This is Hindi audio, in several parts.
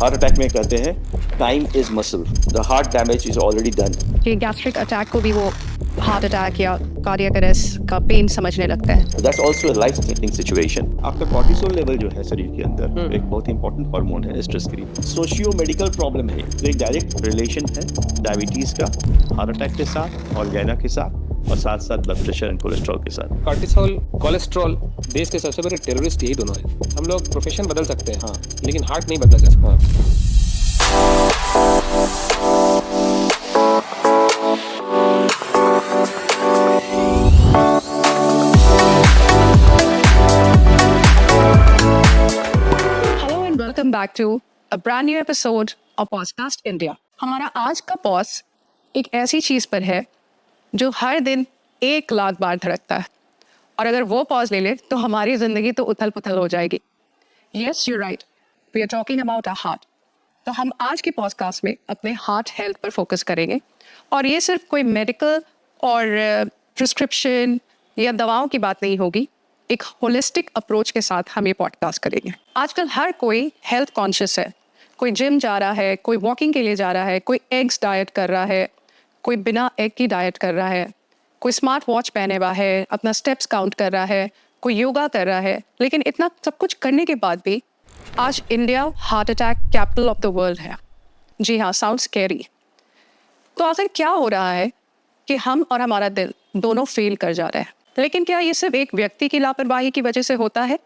हार्ट अटैक में कहते हैं time is muscle, the heart damage is already done. कि गैस्ट्रिक अटैक को भी वो हार्ट अटैक या कार्डियक अरेस्ट का पेन समझने लगता है। That's also life threatening situation. आपका कॉर्टिसोल लेवल जो है शरीर के अंदर एक बहुत इंपॉर्टेंट हार्मोन है स्ट्रेस के लिए। सोशियो मेडिकल प्रॉब्लम है, तो एक डायरेक्ट रिलेशन है डायबिटीज का हार्ट अटैक के साथ और गैना के साथ, और साथ साथ ब्लड प्रेशर एंड कोलेस्ट्रॉल के साथ। कॉर्टिसोल, कोलेस्ट्रॉल देश के सबसे बड़े टेररिस्ट यही दोनों हैं। हम लोग प्रोफेशन बदल सकते हैं, हाँ, लेकिन हार्ट नहीं बदला जा सकता। Hello and welcome back to a brand new episode of podcast India. हमारा आज का पॉज एक ऐसी चीज पर है जो हर दिन 1 लाख बार धड़कता है, और अगर वो पॉज ले ले तो हमारी जिंदगी तो उथल पुथल हो जाएगी। Yes you right, we are talking about a heart. तो हम आज के पॉडकास्ट में अपने हार्ट हेल्थ पर फोकस करेंगे, और ये सिर्फ कोई मेडिकल और प्रिस्क्रिप्शन या दवाओं की बात नहीं होगी। एक होलिस्टिक अप्रोच के साथ हम ये पॉडकास्ट करेंगे। आजकल हर कोई हेल्थ कॉन्शियस है। कोई जिम जा रहा है, कोई वॉकिंग के लिए जा रहा है, कोई एग्स डाइट कर रहा है, कोई बिना एग की डाइट कर रहा है, कोई स्मार्ट वॉच पहने हुआ है, अपना स्टेप्स काउंट कर रहा है, कोई योगा कर रहा है। लेकिन इतना सब कुछ करने के बाद भी आज India heart attack capital of the world है। जी हाँ, साउंड स्कैरी। तो आखिर क्या हो रहा है कि हम और हमारा दिल दोनों फेल कर जा रहे हैं? लेकिन क्या ये सिर्फ एक व्यक्ति की लापरवाही की वजह से होता है,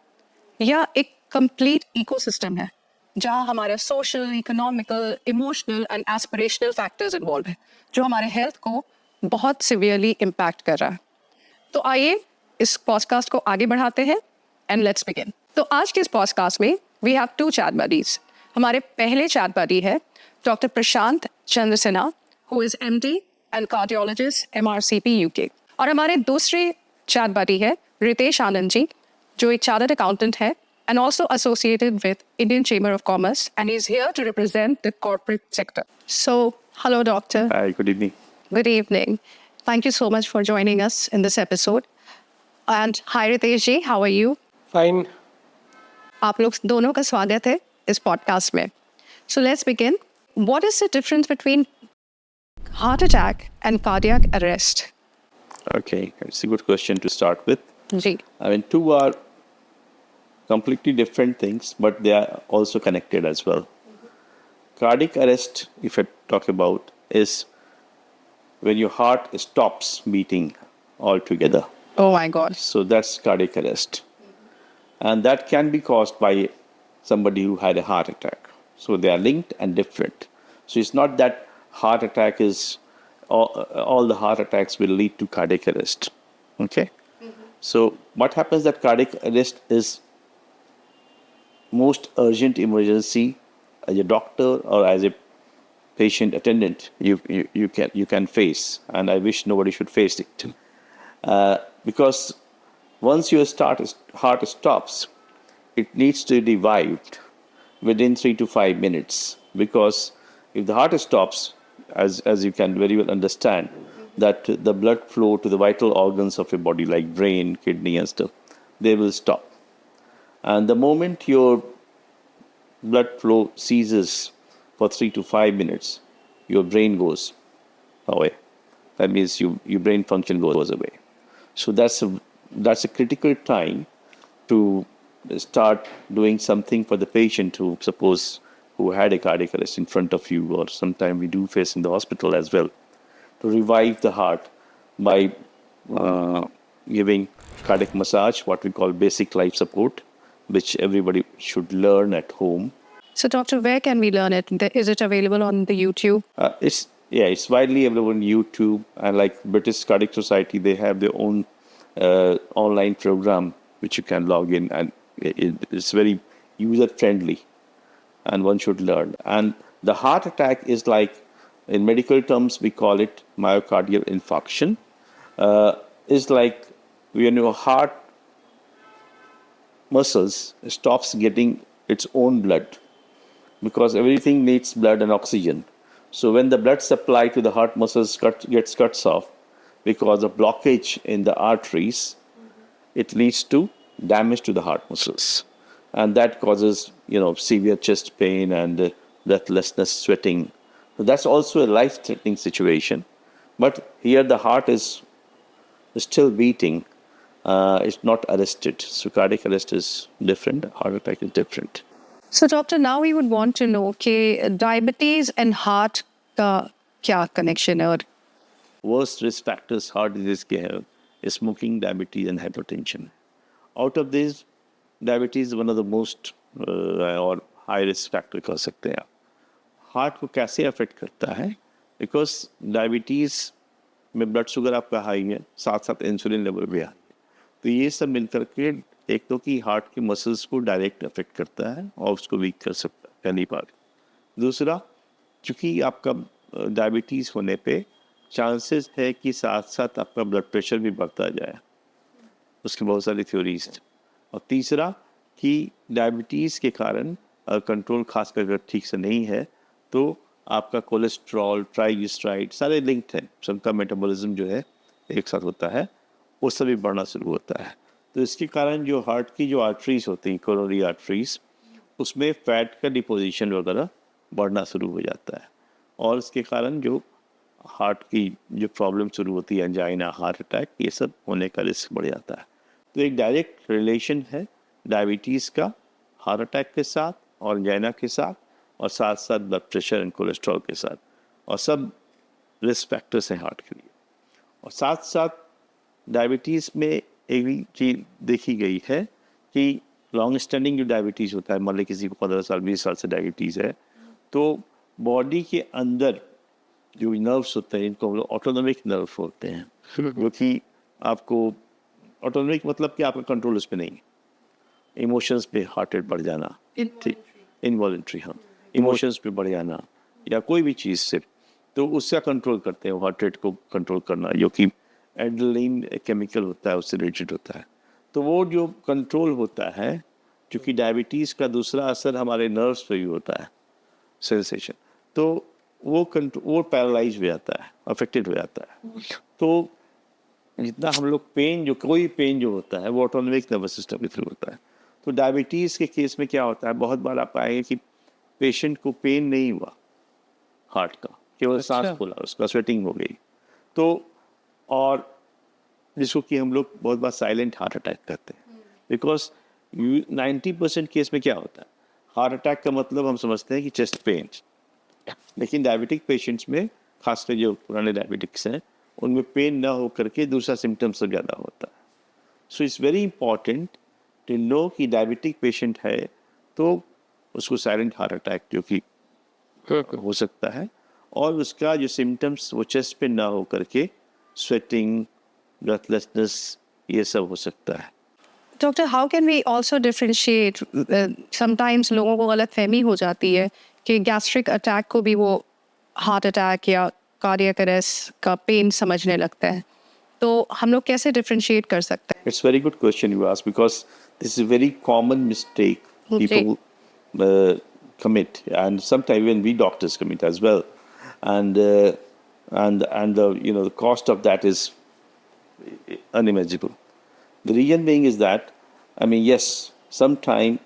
या एक कंप्लीट इकोसिस्टम है जहाँ हमारे social, economical, emotional and aspirational factors involve है, जो हमारे हेल्थ को बहुत सिवियरली इम्पैक्ट कर रहा है? तो आइए इस पॉडकास्ट को आगे बढ़ाते हैं एंड लेट्स बिगिन। तो आज के इस पॉडकास्ट में वी हैव 2 चैट बडीज। हमारे पहले चैट बडी है doctor Prashant Chandra Sinha, who is MD and cardiologist MRCP UK। और हमारे दूसरे चैट बडी है रितेश आनंद जी, जो एक चार्टर्ड अकाउंटेंट है and also associated with Indian Chamber of Commerce, and he's here to represent the corporate sector. So, hello, doctor. Hi, good evening. Good evening. Thank you so much for joining us in this episode. And hi, Ritesh ji, how are you? Fine. आप लोग दोनों का स्वागत है इस पॉडकास्ट में। So let's begin. What is the difference between heart attack and cardiac arrest? Okay, it's a good question to start with. Ji, I mean, two are completely different things, but they are also connected as well. Cardiac arrest, if I talk about, is when your heart stops beating altogether. oh my God. So that's cardiac arrest. And that can be caused by somebody who had a heart attack. So they are linked and different. So it's not that heart attack is, all the heart attacks will lead to cardiac arrest. Okay? So what happens that cardiac arrest is most urgent emergency as a doctor or as a patient attendant you can face, and I wish nobody should face it, because once your heart stops, it needs to be revived within 3 to 5 minutes, because if the heart stops, as you can very well understand, that the blood flow to the vital organs of your body like brain, kidney and stuff, they will stop. And the moment your blood flow ceases for 3 to 5 minutes, your brain goes away. That means your brain function goes away. So that's a critical time to start doing something for the patient who, suppose, who had a cardiac arrest in front of you, or sometime we do face in the hospital as well, to revive the heart by giving cardiac massage, what we call basic life support, which everybody should learn at home. So, doctor, where can we learn it? Is it available on the YouTube? It's widely available on YouTube, and like British Cardiac Society, they have their own online program which you can log in, and it's very user friendly, and one should learn. And the heart attack is like, in medical terms, we call it myocardial infarction. Is like when your heart muscles stops getting its own blood, because everything needs blood and oxygen. So when the blood supply to the heart muscles gets cut off because of blockage in the arteries, it leads to damage to the heart muscles. and that causes severe chest pain and breathlessness, sweating. So that's also a life-threatening situation. But here the heart is still beating. It's not arrested. So cardiac arrest is different. Heart attack is different. So doctor, now we would want to know कि diabetes and heart का क्या connection है और Worst risk factors heart disease के हैं smoking, diabetes and hypertension. Out of these, diabetes is one of the most और high risk factor कह सकते हैं आप. हार्ट को कैसे अफेक्ट करता है? बिकॉज डायबिटीज़ में ब्लड शुगर आपका हाई है, साथ साथ इंसुलिन लेवल भी हाई है. तो ये सब मिलकर के एक तो कि हार्ट के मसल्स को डायरेक्ट अफेक्ट करता है और उसको वीक कर सकता है, पहली बात. दूसरा, चूँकि आपका डायबिटीज़ होने पे चांसेस है कि साथ साथ आपका ब्लड प्रेशर भी बढ़ता जाए. उसकी बहुत सारी थ्योरीज हैं. और तीसरा कि डायबिटीज़ के कारण कंट्रोल खास कर ठीक से नहीं है तो आपका कोलेस्ट्रॉल, ट्राइग्लिसराइड सारे लिंक्ड हैं. सबका मेटाबॉलिज्म जो है एक साथ होता है, वो सभी बढ़ना शुरू होता है. तो इसके कारण जो हार्ट की जो आर्टरीज होती हैं, कोरोनरी आर्टरीज, उसमें फैट का डिपोजिशन वगैरह बढ़ना शुरू हो जाता है. और इसके कारण जो हार्ट की जो प्रॉब्लम शुरू होती है, एंजाइना, हार्ट अटैक, ये सब होने का रिस्क बढ़ जाता है. तो एक डायरेक्ट रिलेशन है डायबिटीज़ का हार्ट अटैक के साथ और एंजाइना के साथ, और साथ साथ ब्लड प्रेशर एंड कोलेस्ट्रॉल के साथ, और सब रिस्क फैक्टर्स हैं हार्ट के लिए. और साथ साथ डायबिटीज़ में एक भी चीज़ देखी गई है कि लॉन्ग स्टैंडिंग जो डायबिटीज़ होता है, मान लीजिए किसी को 15 साल 20 साल से डायबिटीज़ है, तो बॉडी के अंदर जो नर्व्स होते हैं, इनको हम लोग ऑटोनोमिक नर्व होते हैं, जो कि आपको ऑटोनोमिक मतलब कि आपका कंट्रोल उस पर नहीं है. इमोशंस पे हार्ट रेट बढ़ जाना, ठीक, इनवॉलेंट्री, हाँ, इमोशंस पे बढ़ जाना या कोई भी चीज़ से, तो उससे कंट्रोल करते हैं हार्ट रेट को कंट्रोल करना, जो कि एड्रेनलिन केमिकल होता है, उससे रिलेटेड होता है. तो वो जो कंट्रोल होता है, क्योंकि डायबिटीज़ का दूसरा असर हमारे नर्व्स पे भी होता है, सेंसेशन, तो वो पैरालाइज हो जाता है, अफेक्टेड हो जाता है. तो जितना हम लोग कोई पेन जो होता है वो ऑटोनोमिक नर्वस सिस्टम के थ्रू होता है. तो डायबिटीज़ के केस में क्या होता है, बहुत बार आप पाएंगे कि पेशेंट को पेन नहीं हुआ हार्ट का, केवल सांस फूला, उसका स्वेटिंग हो गई. तो और जिसको कि हम लोग बहुत बार साइलेंट हार्ट अटैक कहते हैं, बिकॉज 90% केस में क्या होता है, हार्ट अटैक का मतलब हम समझते हैं कि चेस्ट पेन, लेकिन डायबिटिक पेशेंट्स में, खासकर जो पुराने डायबिटिक्स हैं, उनमें पेन ना हो करके दूसरा सिम्टम्स सब ज़्यादा होता है. So it's very important to know कि डायबिटिक पेशेंट है तो उसको साइलेंट हार्ट अटैक जो कि हो सकता है, और उसका जो सिम्टम्स वो चेस्ट पे ना हो करके स्वेटिंग, ब्रेथलेसनेस, ये सब हो सकता है. Doctor, how can we also differentiate, sometimes लोगों को गलतफहमी हो जाती है कि गैस्ट्रिक अटैक को भी वो हार्ट अटैक या कार्डियक अरेस्ट का पेन समझने लगता है, तो हम लोग कैसे डिफ्रेंशिएट कर सकते हैं? It's very good question you ask, because this is a very common mistake people commit, and sometimes even we doctors commit as well, and the cost of that is unimaginable. The reason being is that, I mean, yes, sometimes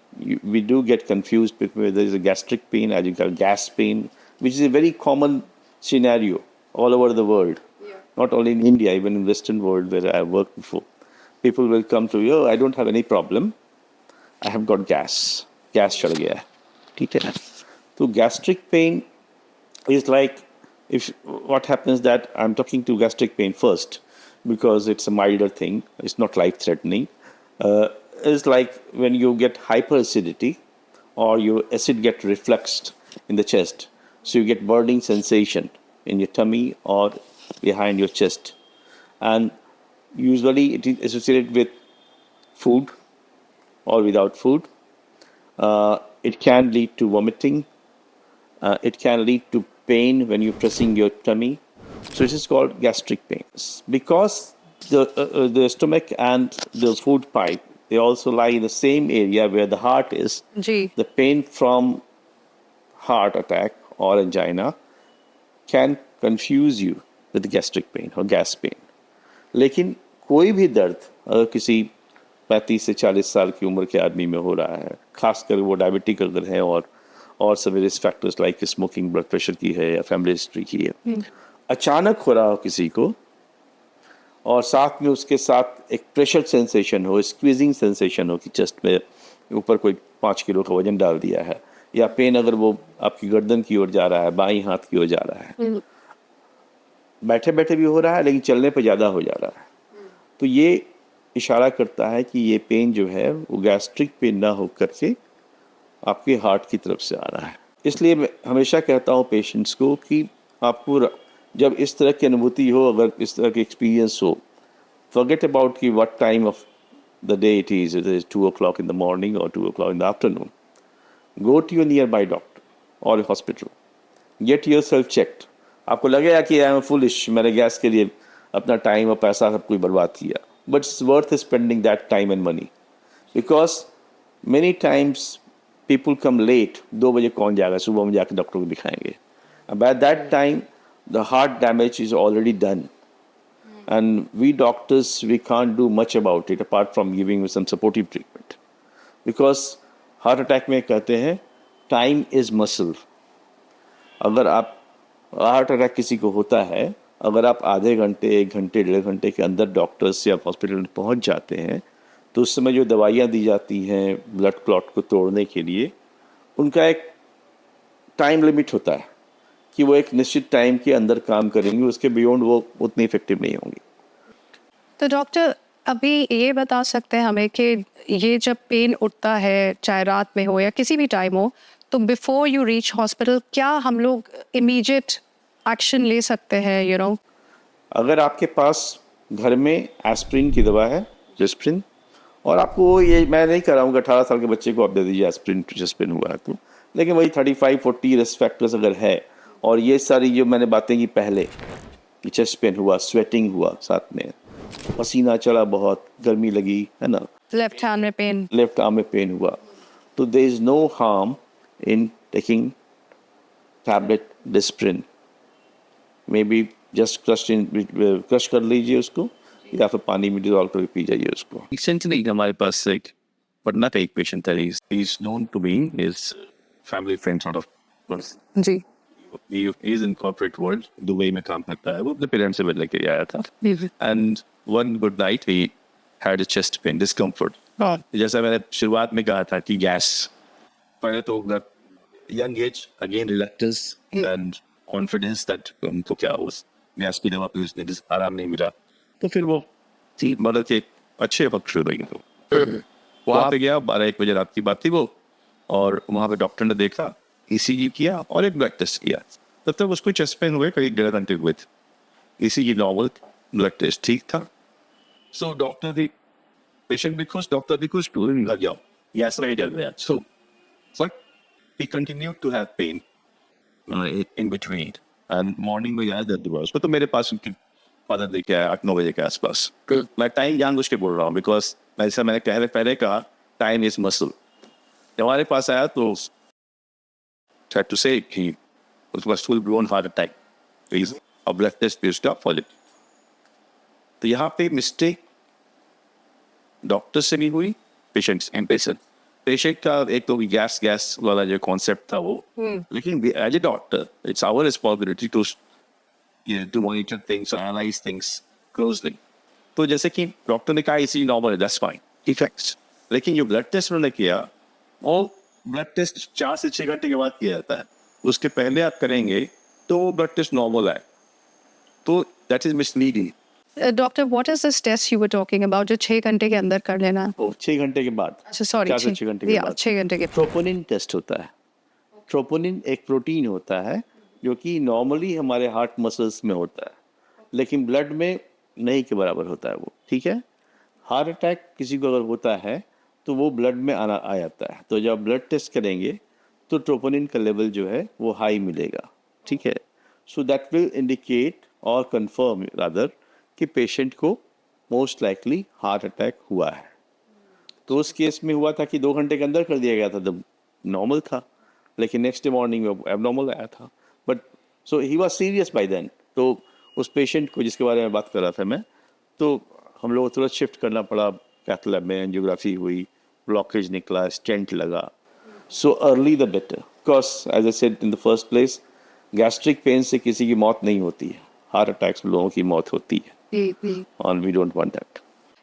we do get confused between whether there is a gastric pain, as you call gas pain, which is a very common scenario all over the world. Not only in India, even in Western world where I have worked before. People will come to you, oh, I don't have any problem. I have got gas चढ़ गया है, ठीक है. तो gastric pain is like, what happens that I'm talking to gastric pain first because it's a milder thing, it's not life-threatening. It's like when you get hyperacidity or your acid get refluxed in the chest, so you get burning sensation in your tummy or behind your chest, and usually it is associated with food or without food. It can lead to vomiting. It can lead to pain when you're pressing your tummy. So this is called gastric pain. Because the stomach and the food pipe, they also lie in the same area where the heart is. The pain from heart attack or angina can confuse you with gastric pain or gas pain. लेकिन कोई भी दर्द अगर किसी 35 से 40 साल की उम्र के आदमी में हो रहा है, खासकर वो डायबिटिक अगर है और सभी risk factors like smoking, blood pressure की है या फैमिली हिस्ट्री की है, अचानक हो रहा हो किसी को, और साथ में उसके साथ एक प्रेशर सेंसेशन हो, स्क्वीजिंग सेंसेशन हो कि चेस्ट में ऊपर कोई 5 किलो का वजन डाल दिया है, या पेन अगर वो आपकी गर्दन की ओर जा रहा है, बाईं हाथ की ओर जा रहा है, बैठे बैठे भी हो रहा है लेकिन चलने पर ज़्यादा हो जा रहा है, तो ये इशारा करता है कि ये पेन जो है वो गैस्ट्रिक पेन ना हो करके आपके हार्ट की तरफ से आ रहा है। इसलिए मैं हमेशा कहता हूँ पेशेंट्स को कि आपको जब इस तरह की अनुभूति हो, अगर इस तरह की एक्सपीरियंस हो, forget about कि what time of the day it is, whether it's 2 o'clock in the morning or 2 o'clock in the afternoon. Go to your nearby doctor or hospital. Get yourself checked. आपको लगेगा कि आई एम फुलिश, मैंने गैस के लिए अपना टाइम और पैसा सब कुछ बर्बाद किया, but it's worth spending that time and money, because many times people come late. 2 बजे कौन जाएगा, सुबह में जाकर डॉक्टर को दिखाएंगे। By that time the heart damage is already done, and we doctors, we can't do much about it apart from giving you some supportive treatment, because heart attack में कहते हैं time is muscle. अगर आप हार्ट अटैक किसी को होता है, अगर आप आधे घंटे, 1 घंटे, 1.5 घंटे के अंदर डॉक्टर्स या हॉस्पिटल में पहुंच जाते हैं, तो उस समय जो दवाइयाँ दी जाती हैं ब्लड क्लॉट को तोड़ने के लिए, उनका एक टाइम लिमिट होता है कि वो एक निश्चित टाइम के अंदर काम करेंगे, उसके बियॉन्ड वो उतनी इफेक्टिव नहीं होंगी। तो डॉक्टर अभी ये बता सकते हैं हमें कि ये जब पेन उठता है, चाहे रात में हो या किसी भी टाइम हो, तो बिफोर यू रीच हॉस्पिटल क्या हम लोग इमीडिएट एक्शन ले सकते हैं, यू नो? अगर आपके पास घर में एस्प्रिन की दवा है, जेस्प्रिन, और आपको ये मैं नहीं कर रहा हूँ कि 18 साल के बच्चे को आप दे दीजिए एस्प्रिन, जेस्प्रिन हुआ है तो, लेकिन वही 35-40 रिस्क फैक्टर्स अगर है, और ये सारी जो मैंने बातें की पहले कि चेस्ट पेन हुआ, स्वेटिंग हुआ, साथ में पसीना चला, बहुत गर्मी लगी, है ना, लेफ्ट हैंड में पेन, लेफ्ट आर्म में पेन हुआ, तो there is no harm in taking tablet Disprin. Maybe just crush कर लीजिए उसको, या फिर पानी में डिजॉल्व करके पी जाइए उसको। रिसेंटली हमारे पास एक पटना का एक पेशेंट है, he is known to be his family friend sort of person. जी, he is in corporate world, Dubai में काम करता है, वो अपने पेरेंट्स से मिलने के लिए आया था, and one good night he had a chest pain, discomfort. जैसा मैंने शुरुआत में कहा था कि गैस, पहले तो young age, again reluctance and confidence that उनको क्या उस गैस की दवा पे उसने आराम नहीं मिला, तो फिर वो मतलब कि अच्छे वक्त शुरू हुई, तो वहाँ पे गया, 12-1 बजे रात की बात थी वो, और वहाँ पे डॉक्टर ने देखा, ECG किया और एक ब्लड टेस्ट किया, तब तक उसको चेस्ट पेन हुए करीब 1.5 घंटे हुए थे। ECG नॉर्मल, ब्लड टेस्ट ठीक था, सो डॉक्टर ने पेशेंट भी कुछ टूरिंग लग गया, यस राइट चल रहा है, so but he continued to have pain in between, and morning में याद दर्द हुआ उसको, तो मेरे पास उनके फादर लेके आया 8-9 बजे के आसपास। मैं टाइम जानबूझ के बोल रहा हूँ, बिकॉज जैसा मैंने पहले कहा, टाइम इज मसल। जब हमारे पास आया तो tried to say he was full blown heart attack. He's a blood test based off for it. तो यहाँ पे मिस्टेक डॉक्टर से भी हुई, पेशेंट्स एंड पेशेंट का एक तो गैस वाला जो कॉन्सेप्ट था वो, लेकिन as a doctor it's our responsibility to monitor things, analyse things closely. तो जैसे कि डॉक्टर ने कहा इसी नॉर्मल है, दैट्स फाइन, इफेक्ट्स, लेकिन जो ब्लड टेस्ट उन्होंने किया, और ब्लड टेस्ट 4 से 6 घंटे के बाद किया जाता है, उसके पहले आप करेंगे तो ब्लड टेस्ट नॉर्मल है, तो that is misleading. Doctor what is this test you were talking about जो 6 घंटे के अंदर कर लेना? 6 घंटे के बाद, अच्छा सॉरी, 4 से 6 घंटे के बाद 6 घंटे के। ट्रोपोनिन टेस्ट होता है। ट्रोपोनिन एक प्रोटीन होता है जो कि नॉर्मली हमारे हार्ट मसल्स में होता है, लेकिन ब्लड में नहीं के बराबर होता है वो, ठीक है। हार्ट अटैक किसी को अगर होता है तो वो ब्लड में आ जाता है, तो जब ब्लड टेस्ट करेंगे तो ट्रोपोनिन का लेवल जो है वो हाई मिलेगा, ठीक है। सो दैट विल इंडिकेट और कंफर्म रादर कि पेशेंट को मोस्ट लाइकली हार्ट अटैक हुआ है। तो उस केस में हुआ था कि 2 घंटे के अंदर कर दिया गया था, तब नॉर्मल था, लेकिन नेक्स्ट डे मॉर्निंग में एबनॉर्मल आया था, but so he was serious by then. तो उस पेशेंट को जिसके बारे में बात कर रहा था मैं, तो हम लोग तुरंत शिफ्ट करना पड़ा कैथ लैब में एंजियोग्राफी हुई, ब्लॉकेज निकला, स्टेंट लगा. So early the better. Because as I said in the first place, gastric pain से किसी की मौत नहीं होती है. हार्ट अटैक से लोगों की मौत होती है. And we don't want that.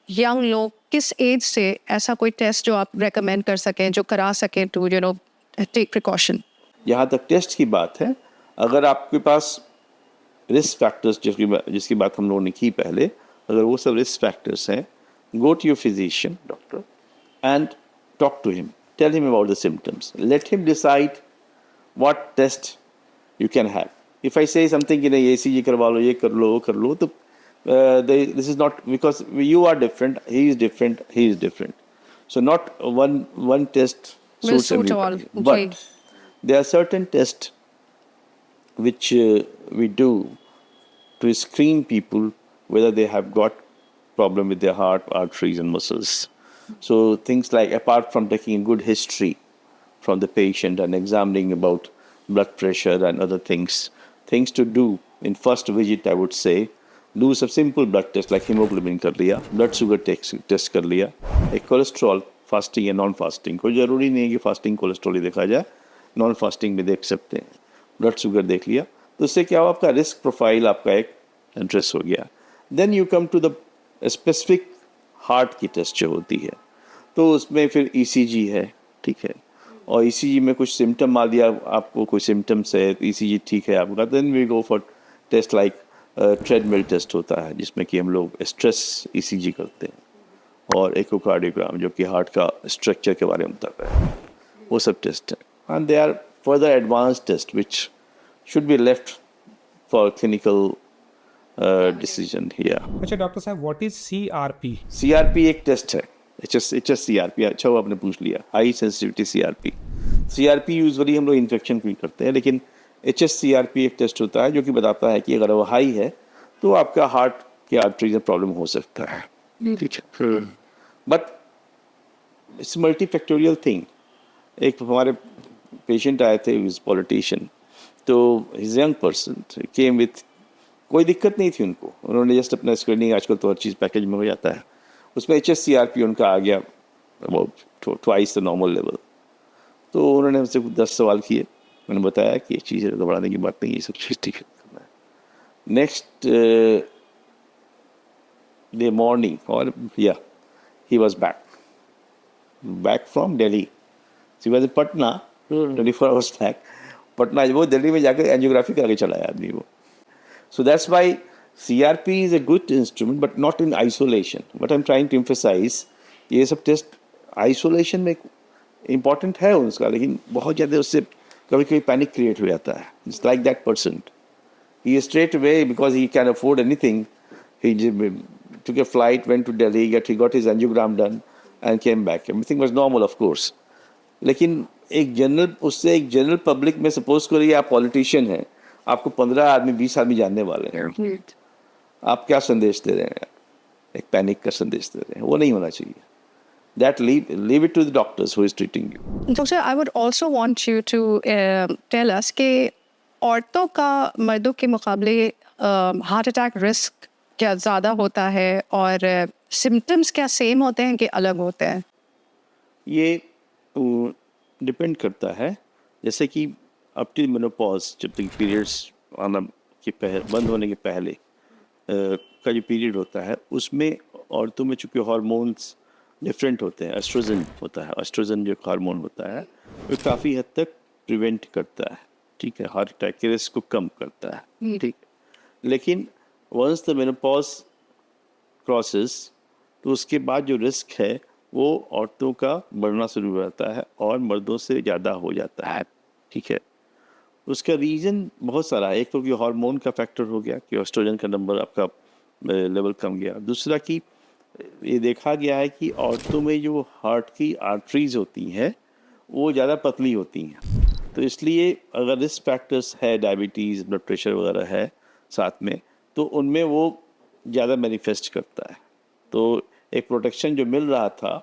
Young लोग किस एज से ऐसा कोई टेस्ट जो आप रेकमेंड कर सकें, जो करा सकें टू टेक प्रिकॉशन? यहाँ तक टेस्ट की बात है, अगर आपके पास रिस्क फैक्टर्स जिसकी बात हम लोगों ने की पहले, अगर वो सब रिस्क फैक्टर्स हैं, go to your physician, doctor, and talk to him. Tell him about the symptoms. Let him decide what test you can have. If I say something कि नहीं ECG करवा लो, ये कर लो, वो कर लो, तो this is not because you are different, he is different, he is different. So not one test Will suits suit all. everybody. Okay. But there are certain tests which we do to screen people whether they have got problem with their heart, arteries, and muscles. So things like, apart from taking a good history from the patient and examining about blood pressure and other things to do in first visit, I would say, do some simple blood test like hemoglobin कर लिया, blood sugar test कर लिया, एक cholesterol fasting या non fasting, कोई ज़रूरी नहीं है कि fasting cholesterol ही देखा जाए, non fasting में देख सकते हैं, blood sugar देख लिया, तो उससे क्या हुआ, आपका risk profile आपका एक address हो गया. Then you come to the specific heart की टेस्ट जो होती है, तो उसमें फिर ईसीजी है, ठीक है, और ईसीजी में कुछ सिम्टम आ दिया, आपको कोई सिम्टम्स है, ईसीजी ठीक है आपका, then we go for test like treadmill test होता है जिसमें कि हम लोग स्ट्रेस ईसीजी करते हैं, और इकोकार्डियोग्राम जो कि हार्ट का स्ट्रक्चर के बारे में बताता है, वो सब टेस्ट है. And they are further advance test which should be left for clinical decision here. अच्छा डॉक्टर साहब, व्हाट इज CRP? CRP एक टेस्ट है, HS CRP. अच्छा वो आपने पूछ लिया, high sensitivity CRP. CRP usually हम लोग इन्फेक्शन की करते हैं, लेकिन HS CRP एक टेस्ट होता है जो कि बताता है कि अगर वो हाई है तो आपका हार्ट के आर्टरीज में प्रॉब्लम हो सकता है, ठीक है. But it's multifactorial thing. एक हमारे पेशेंट आए थे, इज पॉलिटिशियन, तो his young person came with, कोई दिक्कत नहीं थी उनको, उन्होंने जस्ट अपना स्क्रीनिंग, आजकल तो हर चीज़ पैकेज में हो जाता है, उसमें HS CRP उनका आ गया about twice the normal level. तो उन्होंने हमसे 10 सवाल किए, मैंने बताया कि ये चीज़ घबराने की बात नहीं, ये सब चीज़ ठीक है करना है. नेक्स्ट डे मॉर्निंग, और या he was back from Delhi, she was in Patna, 24 hours back Patna, वो दिल्ली में जाकर एंजियोग्राफी करके चला है आदमी वो. So that's why CRP is a good instrument, but not in isolation. What I'm trying to emphasize, ये सब टेस्ट आइसोलेशन में इम्पॉर्टेंट है उसका, लेकिन बहुत ज़्यादा उससे कभी कभी पैनिक क्रिएट हो जाता है. It's like that person. He straight away, because he can afford anything, he took a flight, went to Delhi, he got his angiogram done and came back. Everything was normal, of course. लेकिन एक जनरल पब्लिक में सपोज करिए आप पॉलिटिशियन हैं, आपको 15 आदमी 20 आदमी जानने वाले हैं, आप क्या संदेश दे रहे हैं? एक पैनिक का संदेश दे रहे हैं, वो नहीं होना चाहिए. That leave it to the doctors who is treating you. Doctor, I would also want you to tell us कि औरतों का मर्दों के मुकाबले हार्ट अटैक रिस्क क्या ज़्यादा होता है, और सिम्टम्स क्या सेम होते हैं कि अलग होते हैं? ये डिपेंड करता है, जैसे कि अप टू मेनोपॉज, जब तक पीरियड्स आना के बंद होने के पहले का जो पीरियड होता है, उसमें औरतों में चूँकि हार्मोन्स डिफरेंट होते हैं, एस्ट्रोजन होता है, एस्ट्रोजन जो हार्मोन होता है वो काफ़ी हद तक प्रिवेंट करता है, ठीक है, हार्ट अटैक के रिस्क को कम करता है, ठीक. लेकिन वंस द मेनोपॉज क्रॉसेस, तो उसके बाद जो रिस्क है वो औरतों का बढ़ना शुरू हो जाता है और मर्दों से ज़्यादा हो जाता है, ठीक है. उसका रीज़न बहुत सारा है. एक तो कि हार्मोन का फैक्टर हो गया कि एस्ट्रोजन का नंबर आपका लेवल कम गया. दूसरा कि ये देखा गया है कि औरतों में जो हार्ट की आर्टरीज होती हैं वो ज़्यादा पतली होती हैं, तो इसलिए अगर रिस्क फैक्टर्स है, डायबिटीज़, ब्लड प्रेशर वगैरह है साथ में, तो उनमें वो ज़्यादा मैनिफेस्ट करता है. तो एक प्रोटेक्शन जो मिल रहा था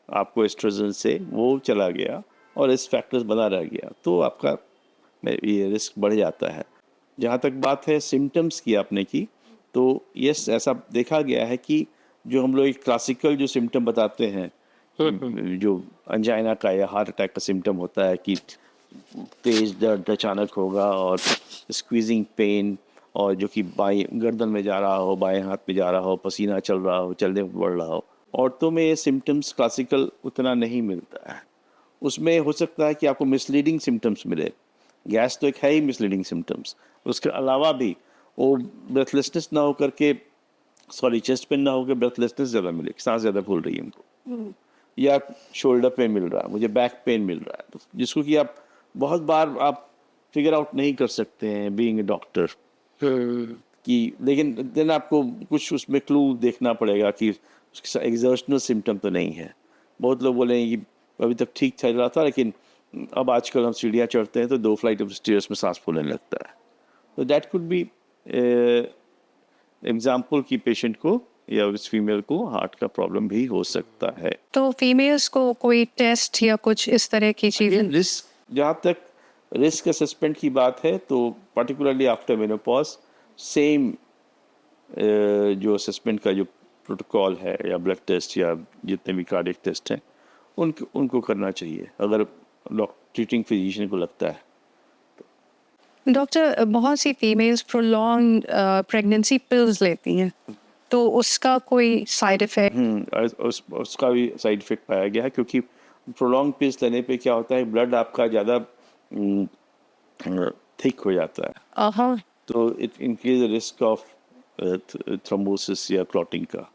आपको एस्ट्रोजन से, वो चला गया और रिस्क फैक्टर्स बना रह गया, तो आपका ये रिस्क बढ़ जाता है. जहाँ तक बात है सिम्टम्स की आपने की, तो यस, ऐसा देखा गया है कि जो हम लोग एक क्लासिकल जो सिम्टम बताते हैं, जो अंजाइना का या हार्ट अटैक का सिम्टम होता है कि तेज दर्द अचानक होगा और स्क्वीजिंग पेन, और जो कि बाएं गर्दन में जा रहा हो, बाएं हाथ में जा रहा हो, पसीना चल रहा हो, चलने में बढ़ रहा हो। औरतों में ये सिम्टम्स क्लासिकल उतना नहीं मिलता है। उसमें हो सकता है कि आपको मिसलीडिंग सिम्टम्स मिले। गैस तो एक है ही मिसलीडिंग सिम्टम्स, उसके अलावा भी वो ब्रेथलेसनेस ना हो करके, सॉरी चेस्ट पेन ना हो के ब्रेथलेसनेस ज़्यादा मिले, सांस ज़्यादा फूल रही है हमको, या शोल्डर पेन मिल रहा है, मुझे बैक पेन मिल रहा है, तो जिसको कि आप बहुत बार आप फिगर आउट नहीं कर सकते हैं बीइंग ए डॉक्टर कि, लेकिन देन आपको कुछ उसमें क्लू देखना पड़ेगा कि उसके एग्जर्शनल सिम्टम तो नहीं है। बहुत लोग बोलेंगे कि अभी तक ठीक चल रहा था, लेकिन अब आजकल हम सीढ़ियाँ चढ़ते हैं तो 2 फ्लाइट ऑफ स्टेयर्स में सांस फूलने लगता है। तो दैट कुड बी एग्जाम्पल कि पेशेंट को या उस फीमेल को हार्ट का प्रॉब्लम भी हो सकता है। तो फीमेल्स को कोई टेस्ट या कुछ इस तरह की चीजें? रिस्क, जहाँ तक रिस्क असेसमेंट की बात है, तो पर्टिकुलरली आफ्टर मेनोपॉज सेम जो असेसमेंट का जो प्रोटोकॉल है या ब्लड टेस्ट या जितने भी कार्डियक टेस्ट हैं उनको करना चाहिए, अगर ट्रीटिंग फिजिशियन को लगता है। डॉक्टर, बहुत सी फीमेल्स प्रोलॉन्ग प्रेगनेंसी पिल्स लेती हैं, तो उसका कोई साइड इफेक्ट? उसका भी साइड इफेक्ट पाया गया है, क्योंकि प्रोलॉन्ग पिल्स लेने पे क्या होता है, ब्लड आपका ज़्यादा थिक हो जाता है, हाँ। तो it increase the risk of thrombosis या क्लॉटिंग का।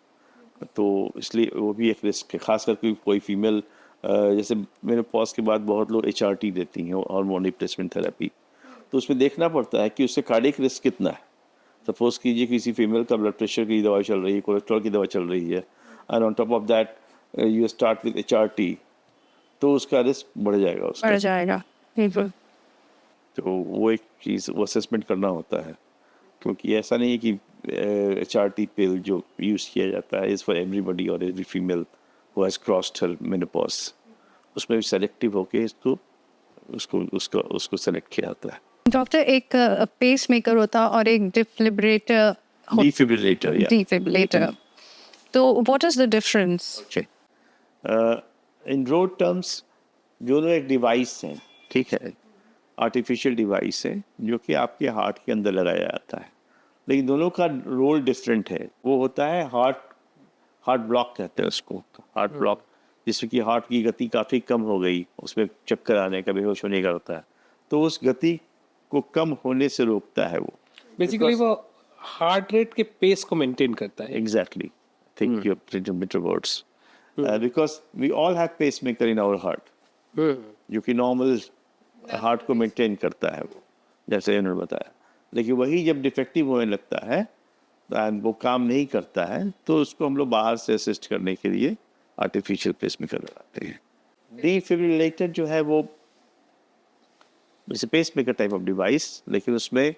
तो इसलिए वो भी एक रिस्क है, खास करके कोई फीमेल जैसे मेनोपॉज के बाद बहुत लोग HRT देती हैं, हार्मोन रिप्लेसमेंट थेरेपी, तो उसमें देखना पड़ता है कि उससे कार्डियक रिस्क कितना है। सपोज कीजिए किसी फीमेल का ब्लड प्रेशर की दवा चल रही है, कोलेस्ट्रॉल की दवा चल रही है, and on top of that you start with HRT, तो उसका रिस्क बढ़ जाएगा उसका। बढ़ जाएगा, बिल्कुल। तो वो एक चीज़ वो असेसमेंट करना होता है, क्योंकि ऐसा नहीं है कि HRT पिल जो यूज़ किया जाता है इज़ फॉर एवरीबॉडी और every female who has crossed her menopause, उसमें भी सेलेक्टिव होके उसको सेलेक्ट किया जाता है। डॉक्टर, एक पेस मेकर होता और एक डिफिब्रिलेटर डिफिब्रिलेटर, तो what is the difference? In road terms दोनों एक डिवाइस हैं, ठीक है, आर्टिफिशियल डिवाइस है जो कि आपके हार्ट के अंदर लगाया जाता है, लेकिन दोनों का रोल डिफरेंट है। वो होता है हार्ट ब्लॉक कहते हैं उसको, हार्ट ब्लॉक, जिसमें कि हार्ट की गति काफ़ी कम हो गई, उसमें चक्कर आने का, बेहोश होने का होता है, तो उस गति को कम होने से रोकता है वो। बेसिकली वो हार्ट रेट के पेस को मेंटेन करता है। Exactly, think you have better words, because we all have pacemaker in our heart, जो कि नॉर्मल हार्ट को मेंटेन करता है वो, जैसे उन्होंने बताया, लेकिन वही जब डिफेक्टिव होने लगता है एंड वो काम नहीं करता है, तो उसको हम लोग बाहर से असिस्ट करने के लिए आर्टिफिशियल पेसमेकर लगाते हैं। डिफिब्रिलेटर जो है वो जैसे पेसमेकर टाइप ऑफ डिवाइस, लेकिन उसमें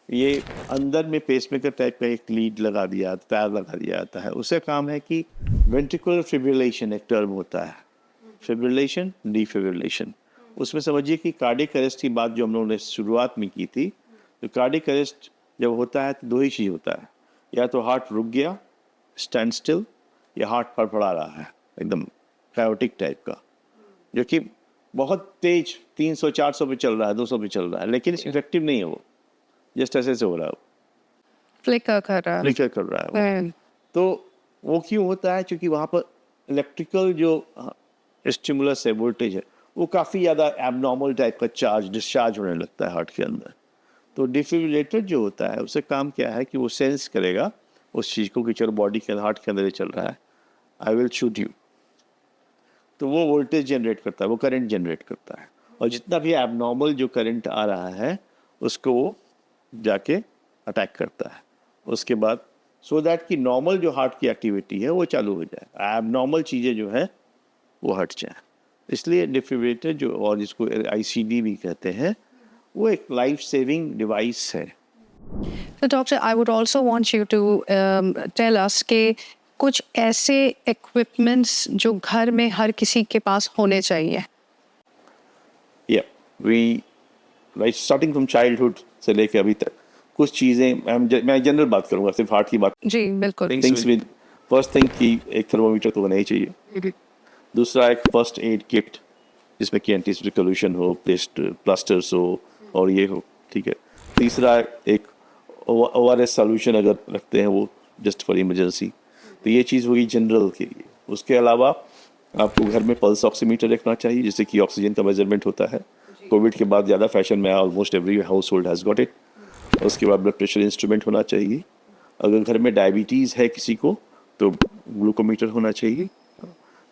ये अंदर में पेसमेकर टाइप का एक लीड लगा दिया, तार लगा दिया जाता है। उसका काम है कि वेंट्रिकुलर फिब्रिलेशन एक टर्म होता है, फिब्रिलेशन, डिफिब्रिलेशन। उसमें समझिए कि कार्डियक अरेस्ट की बात जो हम लोगों ने शुरुआत में की थी, तो कार्डियक अरेस्ट जब होता है तो दो ही चीज़ होता है, या तो हार्ट रुक गया, स्टैंड स्टिल, या हार्ट फड़फड़ा रहा है एकदम कायोटिक टाइप का, जो कि बहुत तेज 300-400 पे चल रहा है, 200 पे चल रहा है, लेकिन इफेक्टिव नहीं है वो, जस्ट ऐसे से हो रहा है, फ्लिकर कर रहा है वो। तो वो क्यों होता है? क्योंकि वहाँ पर इलेक्ट्रिकल जो स्टिमुलस है, वोल्टेज है, वो काफ़ी ज़्यादा एबनॉर्मल टाइप का चार्ज डिस्चार्ज होने लगता है हार्ट के अंदर। तो डिफिब्रिलेटर जो होता है उससे काम क्या है कि वो सेंस करेगा उस चीज़ को कि चलो बॉडी के हार्ट के अंदर चल रहा है, आई विल शूट यू, तो वो वोल्टेज जनरेट करता है, वो करंट जनरेट करता है, और जितना भी एबनॉर्मल जो करंट आ रहा है उसको वो जाके अटैक करता है उसके बाद, सो दैट कि नॉर्मल जो हार्ट की एक्टिविटी है वो चालू हो जाए, एबनॉर्मल चीज़ें जो है वो हट जाए। इसलिए डिफिब्रिलेटर जो, और जिसको ICD भी कहते हैं, वो एक लाइफ सेविंग डिवाइस है। तो doctor, I would also want you to tell us कि कुछ ऐसे इक्विपमेंट्स जो घर में हर किसी के पास होने चाहिए। या we right, starting from childhood से लेकर अभी तक कुछ चीज़ें, मैं जनरल बात करूँगा, सिर्फ हार्ट की बात। जी बिल्कुल। थिंग्स विद फर्स्ट थिंग कि एक थर्मोमीटर तो होना ही चाहिए। दूसरा एक फर्स्ट एड किट जिसमें कि एंटीसेप्टिक सोल्यूशन हो, प्लास्टर्स हो और ये हो, ठीक है। तीसरा एक ORS सॉल्यूशन अगर रखते हैं वो जस्ट फॉर इमरजेंसी, तो ये चीज़ होगी जनरल के लिए। उसके अलावा आपको घर में पल्स ऑक्सीमीटर रखना चाहिए जिससे कि ऑक्सीजन का मेजरमेंट होता है। कोविड के बाद ज़्यादा फैशन में आया, almost every house hold has got it. उसके बाद ब्लड प्रेशर इंस्ट्रूमेंट होना चाहिए। अगर घर में डायबिटीज़ है किसी को तो ग्लूकोमीटर होना चाहिए।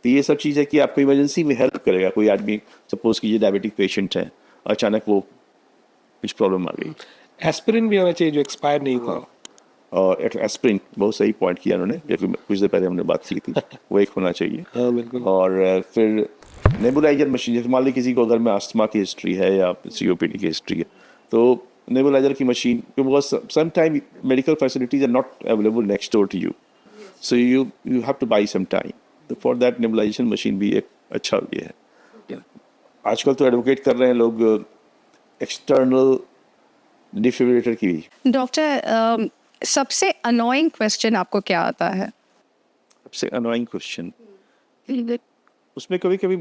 तो ये सब चीज़ है कि आपको इमरजेंसी में हेल्प करेगा। कोई आदमी सपोज कीजिए डायबिटिक पेशेंट है, अचानक वो कुछ प्रॉब्लम आ गई, एस्पिरिन भी होना चाहिए जो एक्सपायर नहीं हुआ। और एस्प्रिन, बहुत सही पॉइंट किया उन्होंने, कुछ देर पहले हमने बात की थी, वो एक होना चाहिए। हाँ बिल्कुल। और फिर नेबुलाइजर मशीन, जैसे मान ली किसी को अगर में अस्थमा की हिस्ट्री है या COPD की हिस्ट्री है, तो नेबुलाइजर की machine, because some time medical facilities are not available next door to you, so you have to buy some time, तो फॉर दैट नेबुलाइजेशन मशीन भी एक अच्छा ये है। आजकल तो एडवोकेट कर रहे हैं लोग एक्सटर्नल डिफिब्रिलेटर की भी। डॉक्टर, सबसे अनोइंग क्वेश्चन आपको क्या आता है? सबसे अनोइंग क्वेश्चन, उसमें कभी कभी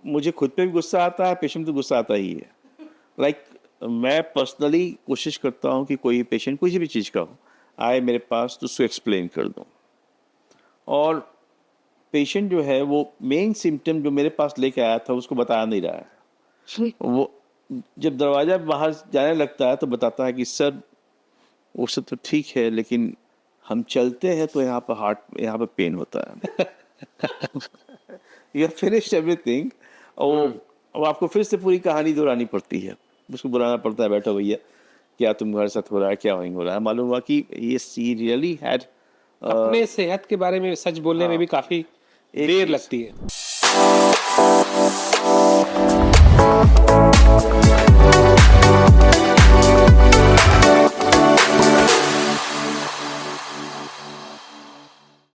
मुझे खुद पे भी गुस्सा आता है, पेशेंट पे गुस्सा आता ही है। लाइक मैं पर्सनली कोशिश करता हूँ कि कोई पेशेंट किसी भी चीज़ का हो आए मेरे पास तो उसको एक्सप्लेन कर दूँ, और पेशेंट जो है वो मेन सिम्टम जो मेरे पास लेके आया था उसको बता नहीं रहा है। वो जब दरवाज़ा बाहर जाने लगता है तो बताता है कि सर वो सब तो ठीक है लेकिन हम चलते हैं तो यहाँ पर यहाँ पर पेन होता है। यू आर फिनिश्ड एवरीथिंग, और अब आपको फिर से पूरी कहानी दोहरानी पड़ती है, उसको बुलाना पड़ता है, बैठो भैया क्या तुम्हारे साथ हो रहा है, क्या हो रहा है। मालूम हुआ कि ये रियली हैड अपने सेहत के बारे में सच बोलने में भी काफी देर लगती है।